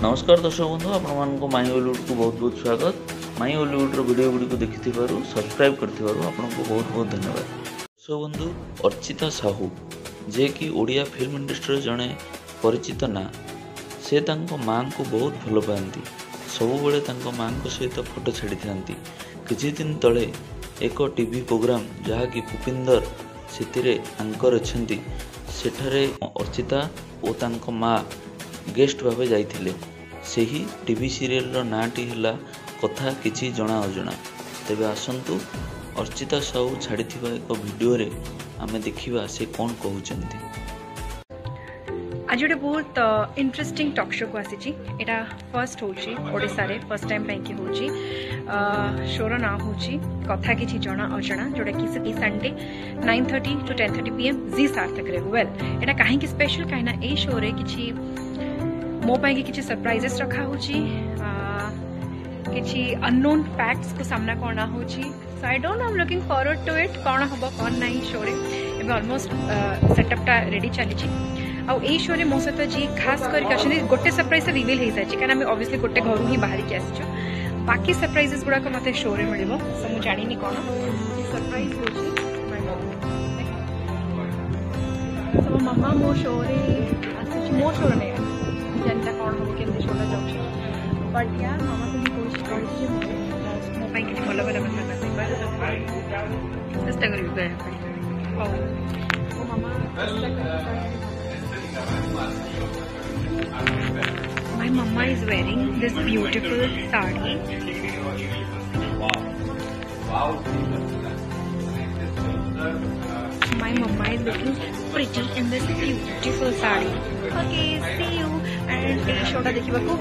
नमस्कार दर्शक बंधु आपण माई हॉलीवुड को बहुत बहुत स्वागत। माई हॉलीवुड वीडियो गुड़ी को देखि सब्सक्राइब करथिबारु आपनको बहुत बहुत धन्यवाद। दर्शक बंधु अर्चिता साहू जे कि ओडिया फिल्म इंडस्ट्री जड़े परिचित ना से तांको माँ को बहुत भल पाती सब बेले माँ सहित फोटो छाड़ी था। किछि दिन तले एक टीवी प्रोग्राम जहाँकि पुपिंदर से आंकर अच्छी सेठारे अर्चिता और तांको माँ गेस्ट भावे जाइथिले। सेही टीवी सीरियल रो नाटी हला कथा किछि जना अजना। तेबे आसंतु अर्चिता साहू छाड़ीथिबा एक वीडियो रे आमे देखिबा से कोन कहउचंती। आज गोटे बहुत इंटरेस्टिंग टॉक शो को आसी एटा फर्स्ट होची ओडिसा रे फर्स्ट टाइम पे कि होची शोर ना होची कथा किछि जना अजना जोटा कि संडे 9:30 to 10:30 PM जी सार्थक रे। वेल एटा काहे कि स्पेशल काहेना ए शो रे किछि मो पाई किछि सरप्राइजेस रखा होची किछि अननोन फैक्ट्स को सामना करना होची। So I don't know I am looking forward to it कोन हबो कोन नाही शो रे एबे ऑलमोस्ट सेटअप टा रेडी चली छी। आउ ए शो रे मो सहित जी खास करके अछन गोटे सरप्राइज रिवील हो जाए कारण आम ऑब्वियसली गोटे घर ही बाहर की आसचु। बाकी सरप्राइजेस गुड़ाक मत शो रे मिल सो मुझे जानी कौन सरप्राइज हो मामा मो शो रे मो शो रे जानता कौन हम केमती शोटा जाऊँ बट यार मामा तो कोशिश कर मो कि भल भल चेष्टा कर मामा My mama is wearing this beautiful sari. My mama is looking pretty in this beautiful sari. Okay, see you and shota dekhibaku